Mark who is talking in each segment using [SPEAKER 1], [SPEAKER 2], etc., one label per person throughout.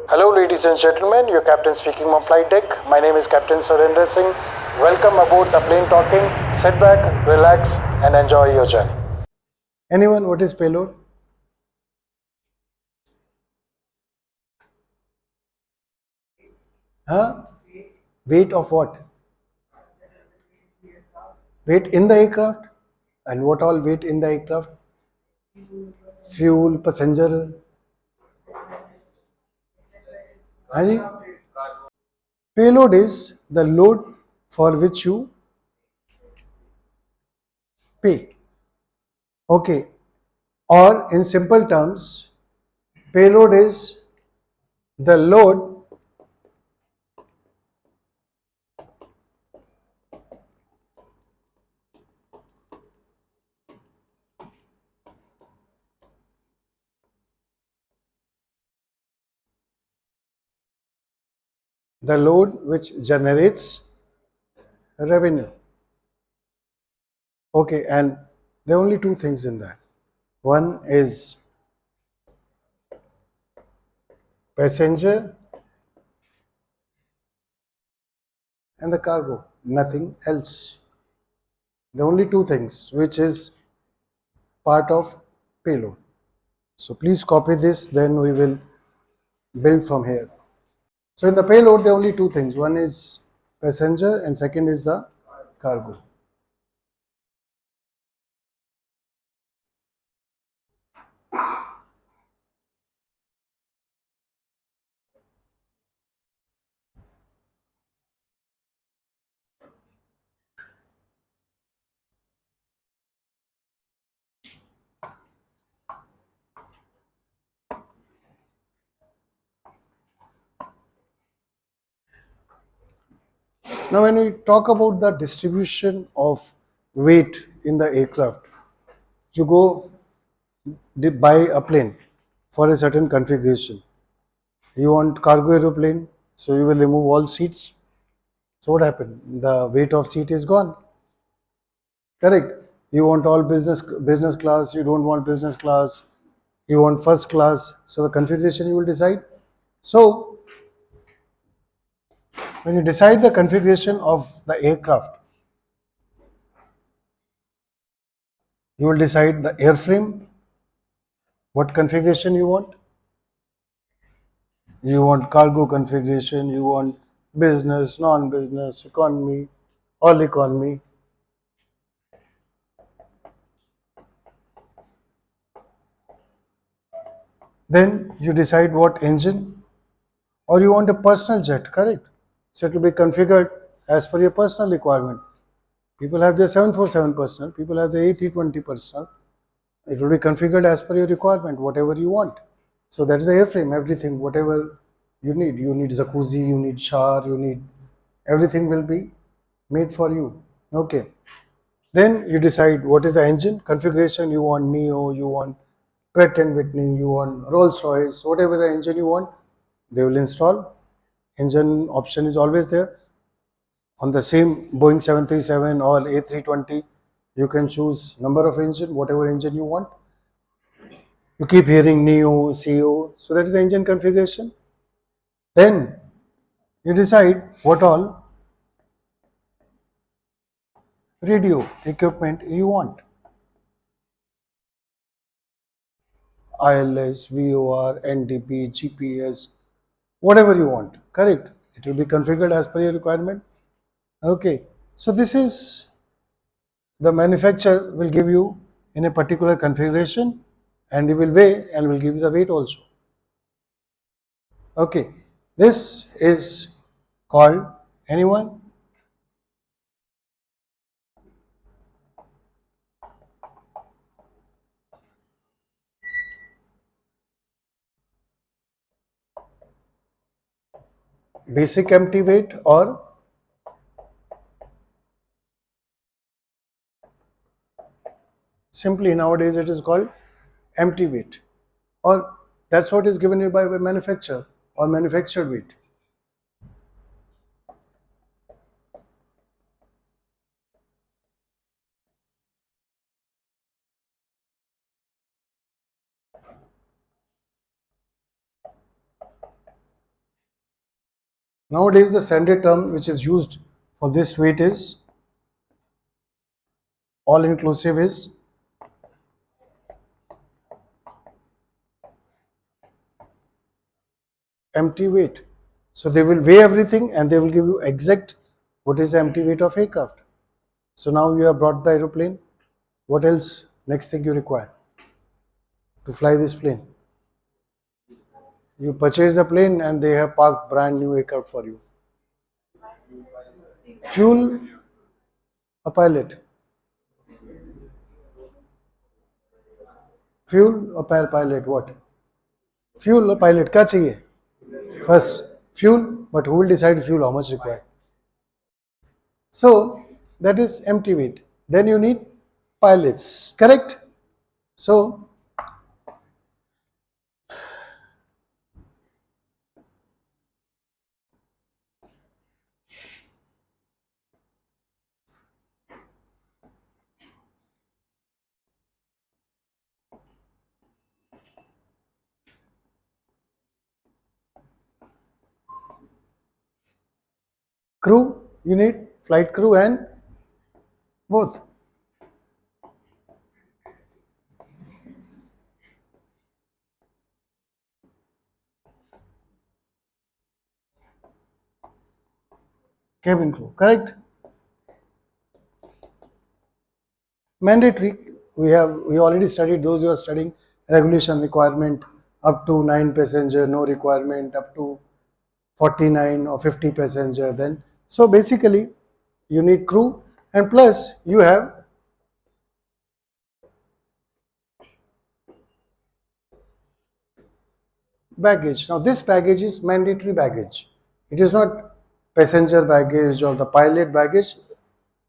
[SPEAKER 1] Hello, ladies and gentlemen. Your captain speaking on flight deck. My name is Captain Surinder Singh. Welcome aboard the plane talking. Sit back, relax, and enjoy your journey. Anyone, what is payload? Huh? Weight of what? Weight in the aircraft? And what all weight in the aircraft? Fuel, passenger. हाँ जी? Payload is the load for which you pay. Okay. Or in simple terms, payload is the load which generates revenue. Okay, and there are only two things in that. One is passenger and the cargo, nothing else. The only two things which is part of payload. So please copy this, then we will build from here. So in the payload, there are only two things. One is passenger and second is the cargo. Now when we talk about the distribution of weight in the aircraft, you go buy a plane for a certain configuration. You want cargo aeroplane, so you will remove all seats. So what happened? The weight of seat is gone. Correct. You want all business class. You don't want business class. You want first class. So the configuration you will decide. So when you decide the configuration of the aircraft, you will decide the airframe, what configuration you want. You want cargo configuration. You want business, non-business, economy, all economy. Then you decide what engine, or you want a personal jet, correct? So it will be configured as per your personal requirement. People have their 747 personal, people have their A320 personal. It will be configured as per your requirement, whatever you want. So that is the airframe, everything, whatever you need. You need jacuzzi, you need shower, you need everything will be made for you. Okay. Then you decide what is the engine configuration. You want Neo, you want Pratt and Whitney, you want Rolls Royce, whatever the engine you want, they will install. Engine option is always there. On the same Boeing 737 or A320, you can choose number of engine, whatever engine you want. You keep hearing Neo, CO, so that is the engine configuration. Then you decide what all radio equipment you want. ILS, VOR, NDP, GPS, whatever you want, correct? It will be configured as per your requirement. Okay, so this is the manufacturer will give you in a particular configuration and he will weigh and will give you the weight also. Okay, this is called anyone? Basic empty weight, or simply nowadays it is called empty weight, or that's what is given you by manufacturer or manufactured weight. Nowadays, the standard term which is used for this weight is all inclusive is empty weight. So they will weigh everything and they will give you exact what is the empty weight of aircraft. So now you have brought the aeroplane. What else? Next thing you require to fly this plane. You purchase the plane and they have parked brand new aircraft for you. Fuel, a pilot. Fuel, a pilot. What? Fuel, a pilot. क्या चाहिए? First, fuel, but who will decide fuel? How much required? So that is empty weight. Then you need pilots. Correct? So crew, you need flight crew and both. Cabin crew, correct? Mandatory, we already studied. Those who are studying regulation requirement up to 9 passenger, no requirement up to 49 or 50 passenger. Then so basically you need crew and plus you have baggage. Now this baggage is mandatory baggage. It is not passenger baggage or the pilot baggage.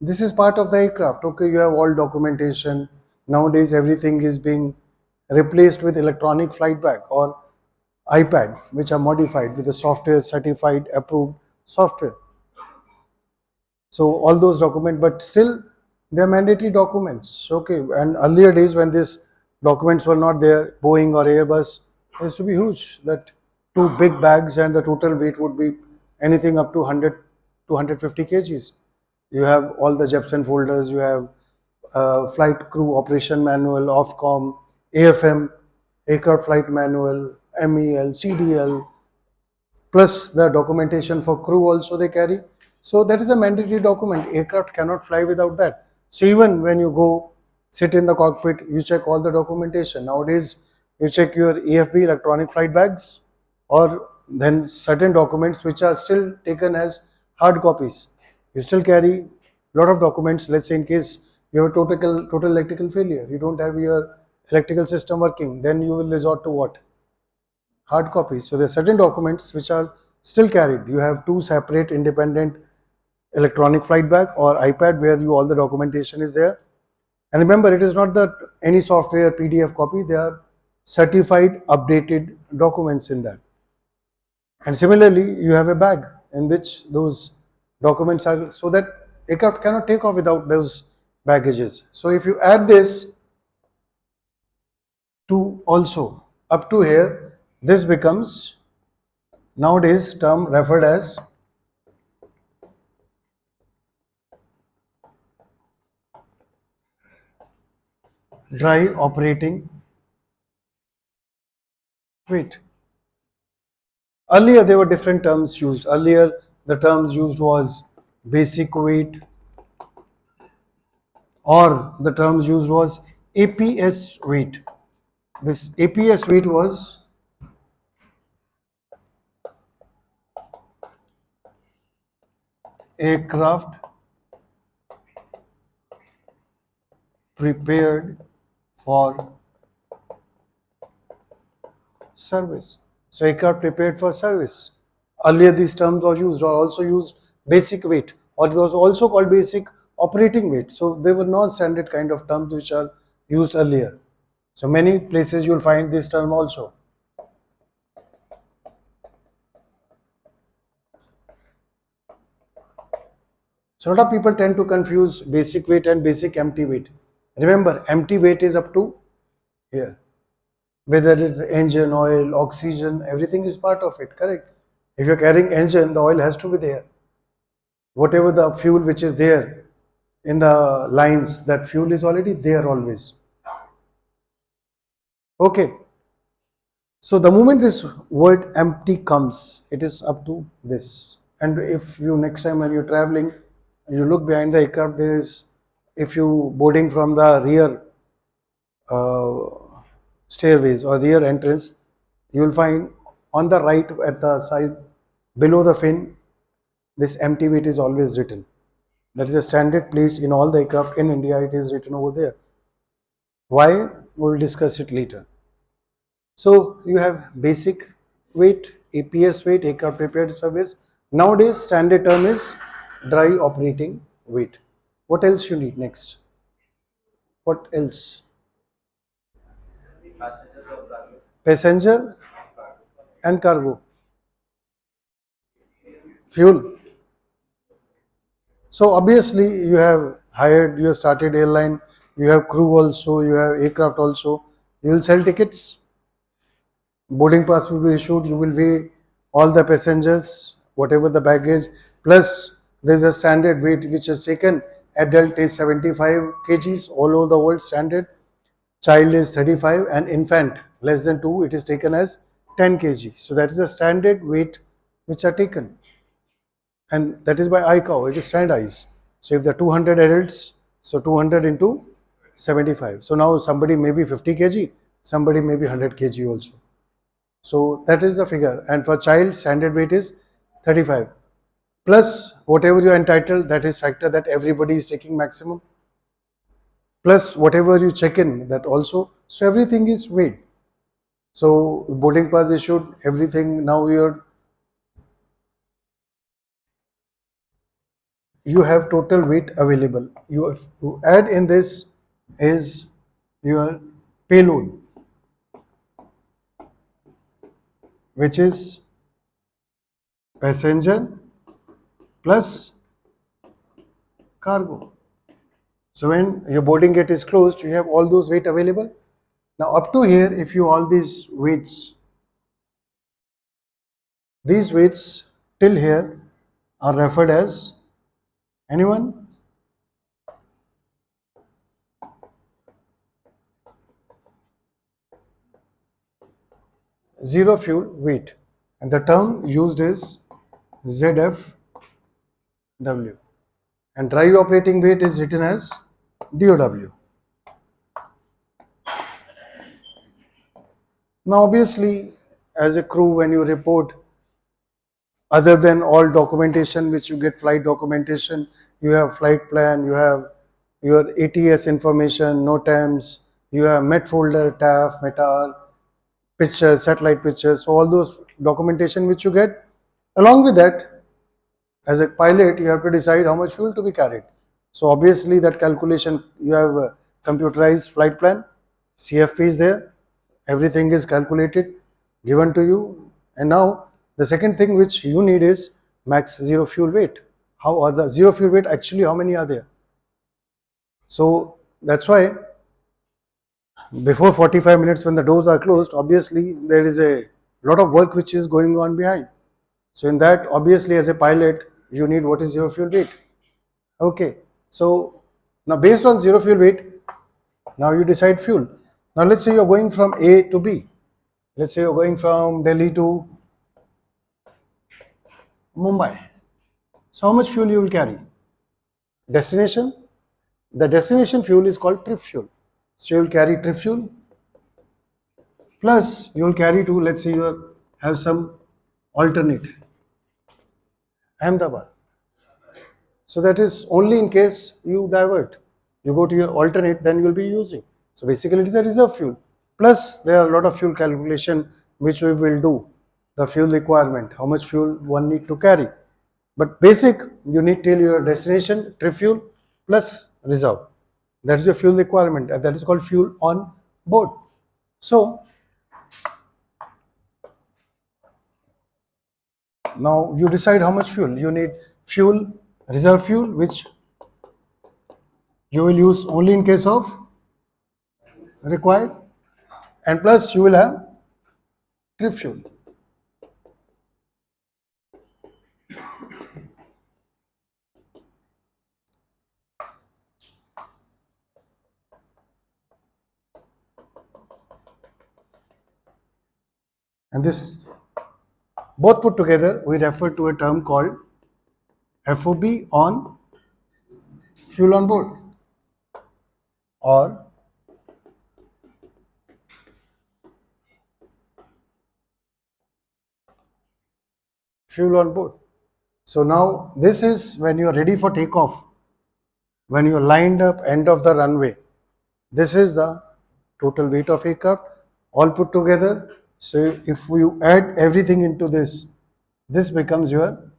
[SPEAKER 1] This is part of the aircraft. Okay, you have all documentation. Nowadays everything is being replaced with electronic flight bag or iPad, which are modified with the software certified approved software. So all those documents, but still they are mandatory documents. Okay, and earlier days when these documents were not there, Boeing or Airbus used to be huge. That two big bags and the total weight would be anything up to 100 to 150 kgs. You have all the Jepson folders. You have flight crew operation manual, Ofcom, AFM, aircraft flight manual, MEL, CDL, plus the documentation for crew also they carry. So that is a mandatory document. Aircraft cannot fly without that. So even when you go sit in the cockpit, you check all the documentation. Nowadays, you check your EFB, electronic flight bags, or then certain documents which are still taken as hard copies. You still carry a lot of documents. Let's say in case you have a total electrical failure, you don't have your electrical system working, then you will resort to what? Hard copies. So there are certain documents which are still carried. You have two separate independent electronic flight bag or iPad where you all the documentation is there. And remember, it is not that any software PDF copy, they are certified updated documents in that. And similarly, you have a bag in which those documents are, so that aircraft cannot take off without those baggages. So if you add this to also up to here, this becomes nowadays term referred as dry operating weight. Earlier there were different terms used. Earlier the terms used was basic weight, or the terms used was APS weight. This APS weight was aircraft prepared for service. So aircraft prepared for service. Earlier these terms were used, or also used basic weight, or it was also called basic operating weight. So they were non-standard kind of terms which are used earlier. So many places you will find this term also. So a lot of people tend to confuse basic weight and basic empty weight. Remember, empty weight is up to here. Whether it's engine, oil, oxygen, everything is part of it, correct? If you're carrying engine, the oil has to be there. Whatever the fuel which is there in the lines, that fuel is already there always. Okay. So the moment this word empty comes, it is up to this. And if you next time when you're traveling, you look behind the aircraft, there is, if you boarding from the rear stairways or rear entrance, you will find on the right at the side below the fin, this empty weight is always written. That is a standard place in all the aircraft in India. It is written over there. Why? We will discuss it later. So you have basic weight, APS weight, aircraft prepared service. Nowadays, standard term is dry operating weight. What else you need next? What else? Passenger and cargo. Fuel. So obviously you have hired, you have started airline, you have crew also, you have aircraft also. You will sell tickets. Boarding pass will be issued. You will weigh all the passengers, whatever the baggage. Plus, there is a standard weight which is taken. Adult is 75 kgs, all over the world standard. Child is 35, and infant less than 2, it is taken as 10 kg. So that is the standard weight which are taken, and that is by ICAO. It is standardized. So if there are 200 adults, so 200 into 75. So now somebody may be 50 kg, somebody may be 100 kg also. So that is the figure, and for child standard weight is 35 plus whatever you are entitled, that is factor that everybody is taking maximum, plus whatever you check in, that also. So everything is weighed. So boarding pass issued, everything. Now you have total weight available. You add in this is your payload, which is passenger plus cargo. So when your boarding gate is closed, you have all those weight available. Now up to here, if you all these weights till here are referred as, anyone? Zero fuel weight, and the term used is ZFW, and dry operating weight is written as DOW. Now obviously, as a crew, when you report, other than all documentation which you get, flight documentation, you have flight plan, you have your ATS information, NOTAMs, you have MET folder, TAF, METAR, pictures, satellite pictures, so all those documentation which you get. Along with that, as a pilot, you have to decide how much fuel to be carried. So obviously that calculation, you have a computerized flight plan, CFP is there, everything is calculated, given to you. And now the second thing which you need is max zero fuel weight. How are the zero fuel weight actually, how many are there? So that's why before 45 minutes when the doors are closed, obviously there is a lot of work which is going on behind. So in that, obviously as a pilot, you need what is zero fuel weight. Okay, so now based on zero fuel weight, now you decide fuel. Now let's say you're going from A to B. Let's say you're going from Delhi to Mumbai. So how much fuel you will carry? Destination? The destination fuel is called trip fuel. So you will carry trip fuel, plus you will carry to, let's say you have some alternate, Ahmedabad. So that is only in case you divert. You go to your alternate, then you will be using. So basically it is a reserve fuel. Plus there are a lot of fuel calculation which we will do. The fuel requirement, how much fuel one need to carry. But basic, you need till your destination, trip fuel plus reserve. That is your fuel requirement, and that is called fuel on board. So now you decide how much fuel. You need fuel, reserve fuel, which you will use only in case of required, and plus you will have trip fuel. And this both put together we refer to a term called FOB on fuel on board or fuel on board. So now this is when you are ready for takeoff, when you are lined up end of the runway. This is the total weight of aircraft all put together. So if you add everything into this, this becomes your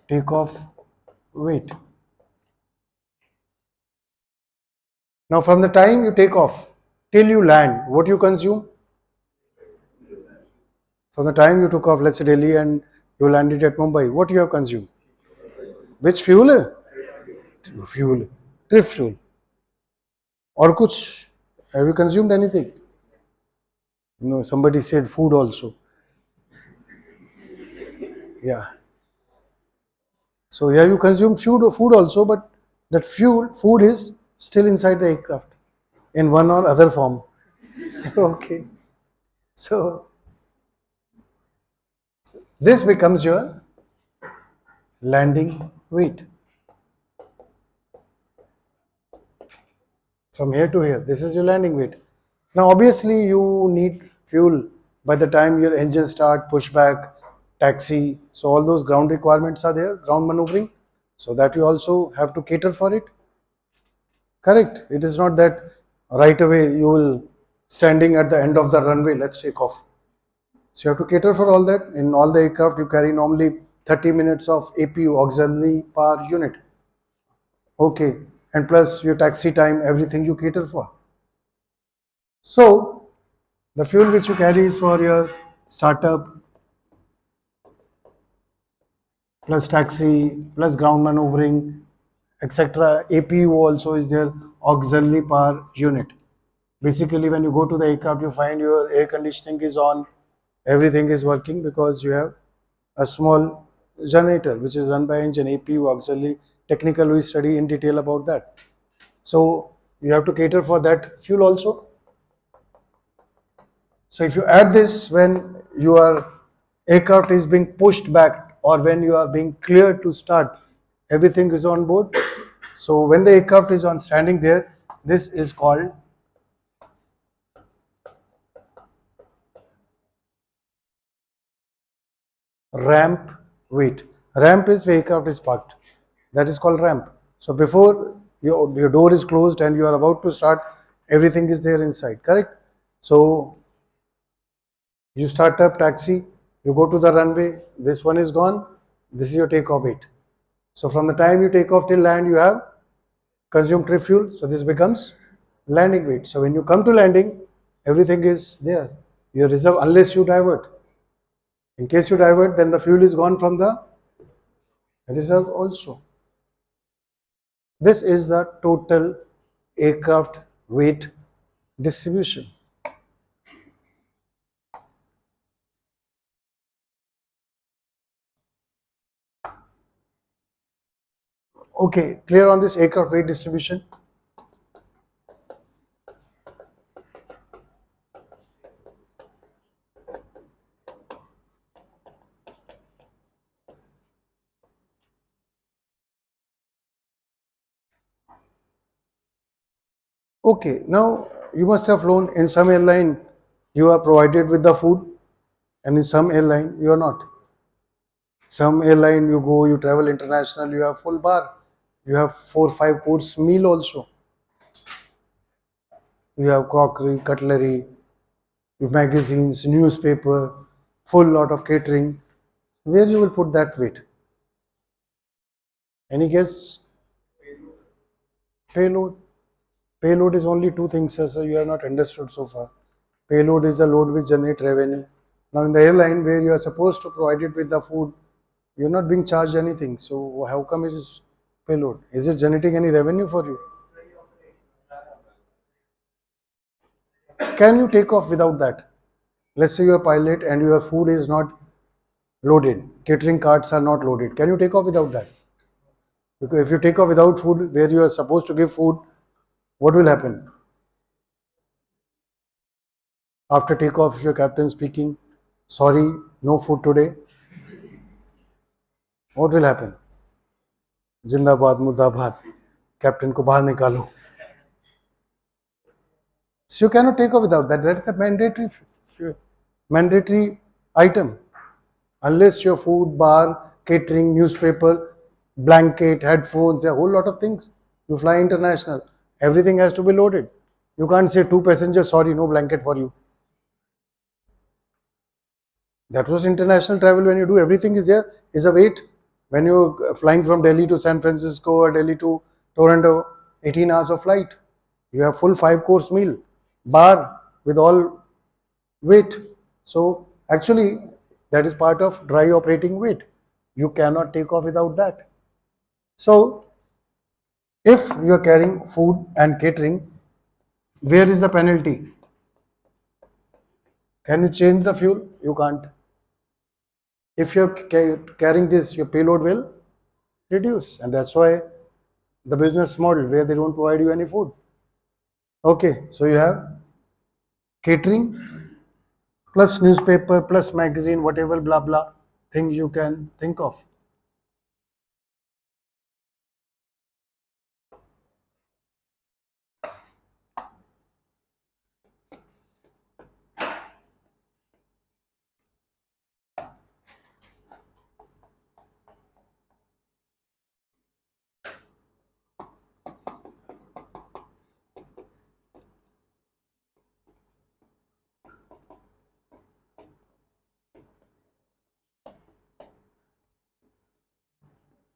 [SPEAKER 1] takeoff weight. Now from the time you take off till you land, what you consume? From the time you took off, let's say Delhi, and you landed at Mumbai, what you have consumed? Which fuel? Fuel. Trip fuel. Or kuch? Have you consumed anything? No, somebody said food also. Yeah. So yeah, you consume food also, but that food is still inside the aircraft in one or other form. Okay. So this becomes your landing weight. From here to here, this is your landing weight. Now obviously you need fuel by the time your engine start, pushback, taxi. So all those ground requirements are there, ground maneuvering. So that you also have to cater for it. Correct. It is not that right away you will standing at the end of the runway, let's take off. So you have to cater for all that. In all the aircraft you carry normally 30 minutes of APU, auxiliary power unit. Okay. And plus your taxi time, everything you cater for. So the fuel which you carry is for your startup, plus taxi, plus ground maneuvering, etc. APU also is there, auxiliary power unit. Basically, when you go to the aircraft, you find your air conditioning is on, everything is working because you have a small generator which is run by engine, APU, auxiliary. Technical, we study in detail about that. So you have to cater for that fuel also. So if you add this when your aircraft is being pushed back or when you are being cleared to start, everything is on board. So when the aircraft is on standing there, this is called ramp weight. Ramp is where aircraft is parked. That is called ramp. So before your door is closed and you are about to start, everything is there inside, correct? So you start up taxi, you go to the runway, this one is gone, this is your takeoff weight. So from the time you take off till land, you have consumed trip fuel, so this becomes landing weight. So when you come to landing, everything is there. Your reserve, unless you divert. In case you divert, then the fuel is gone from the reserve also. This is the total aircraft weight distribution. Okay, clear on this aircraft weight distribution? Okay, now you must have flown in some airline, you are provided with the food, and in some airline, you are not. Some airline you go, you travel international, you have full bar, you have 4-5 course meal also. You have crockery, cutlery, magazines, newspaper, full lot of catering. Where you will put that weight? Any guess? Payload. Payload is only two things, sir. You have not understood so far. Payload is the load which generate revenue. Now in the airline where you are supposed to provide it with the food, you are not being charged anything. So how come it is payload? Is it generating any revenue for you? Can you take off without that? Let's say you are a pilot and your food is not loaded. Catering carts are not loaded. Can you take off without that? Because if you take off without food where you are supposed to give food, what will happen? After takeoff, if your captain speaking, sorry, no food today, what will happen? Jindabad, Murdabad, captain ko bahar nikalo. So you cannot take off without that. That is a mandatory item. Unless your food, bar, catering, newspaper, blanket, headphones, a whole lot of things. You fly international. Everything has to be loaded. You can't say 2 passengers, sorry, no blanket for you. That was international travel. When you do everything is there, is a weight. When you're flying from Delhi to San Francisco or Delhi to Toronto, 18 hours of flight. You have full 5-course meal, bar with all weight. So actually, that is part of dry operating weight. You cannot take off without that. So if you are carrying food and catering, where is the penalty? Can you change the fuel? You can't. If you're carrying this, your payload will reduce, and that's why the business model where they don't provide you any food. Okay, so you have catering plus newspaper plus magazine, whatever blah blah thing you can think of.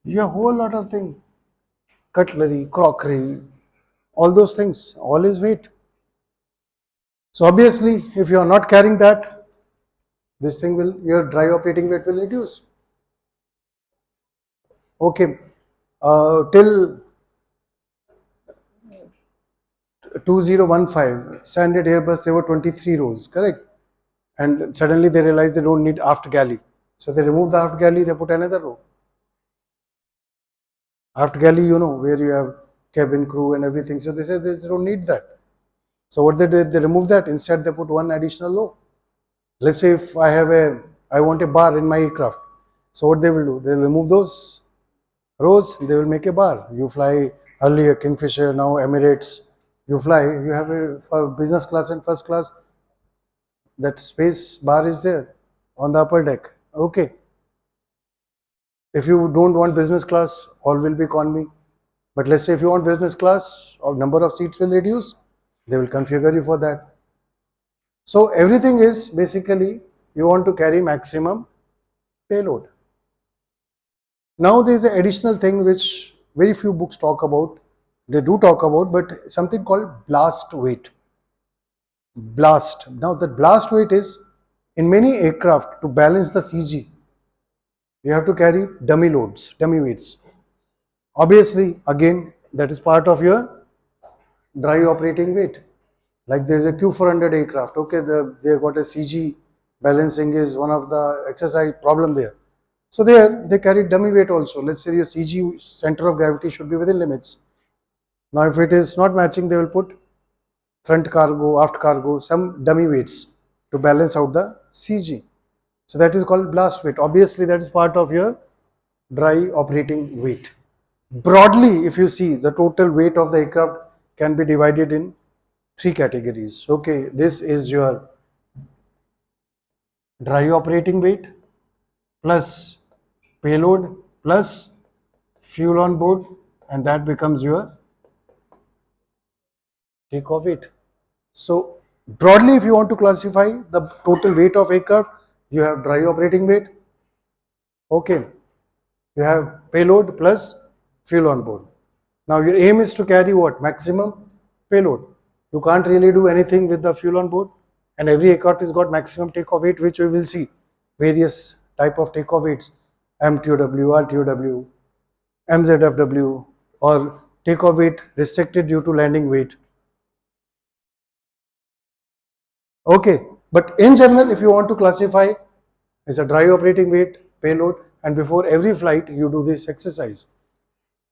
[SPEAKER 1] You have a whole lot of things, cutlery, crockery, all those things, all is weight. So obviously, if you are not carrying that, this thing will, your dry operating weight will reduce. Okay, till 2015, standard Airbus, there were 23 rows, correct? And suddenly they realized they don't need aft galley. So they removed the aft galley, they put another row. Aft galley, you know, where you have cabin crew and everything. So they said they don't need that. So what they did, they removed that. Instead, they put one additional row. Let's say if I want a bar in my aircraft. So what they will do, they'll remove those rows, they will make a bar. You fly earlier Kingfisher, now Emirates. You fly, you have a, for business class and first class, that space bar is there on the upper deck. Okay. If you don't want business class, all will be economy. But let's say if you want business class, or number of seats will reduce, they will configure you for that. So everything is basically you want to carry maximum payload. Now there is an additional thing which very few books talk about. They do talk about, but something called blast weight. Blast. Now the blast weight is, in many aircraft, to balance the CG, you have to carry dummy loads, dummy weights. Obviously, again, that is part of your dry operating weight. Like there is a Q400 aircraft. Okay, they got a CG balancing is one of the exercise problem there. So there they carry dummy weight also. Let's say your CG center of gravity should be within limits. Now if it is not matching, they will put front cargo, aft cargo, some dummy weights to balance out the CG. So that is called blast weight. Obviously that is part of your dry operating weight. Broadly, if you see, the total weight of the aircraft can be divided in 3 categories. Okay, this is your dry operating weight plus payload plus fuel on board, and that becomes your takeoff weight. So broadly, if you want to classify the total weight of aircraft, you have dry operating weight. Okay, you have payload plus fuel on board. Now your aim is to carry what? Maximum payload. You can't really do anything with the fuel on board, and every aircraft has got maximum takeoff weight, which we will see various type of takeoff weights, MTOW, RTOW, MZFW, or takeoff weight restricted due to landing weight. Okay, but in general, if you want to classify, it's a dry operating weight, payload, and before every flight, you do this exercise.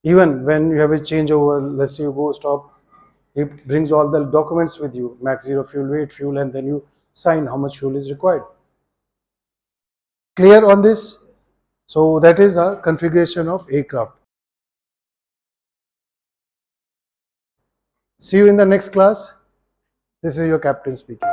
[SPEAKER 1] Even when you have a changeover, let's say you go stop, it brings all the documents with you, max zero fuel weight, fuel, and then you sign how much fuel is required. Clear on this? So that is a configuration of aircraft. See you in the next class. This is your captain speaking.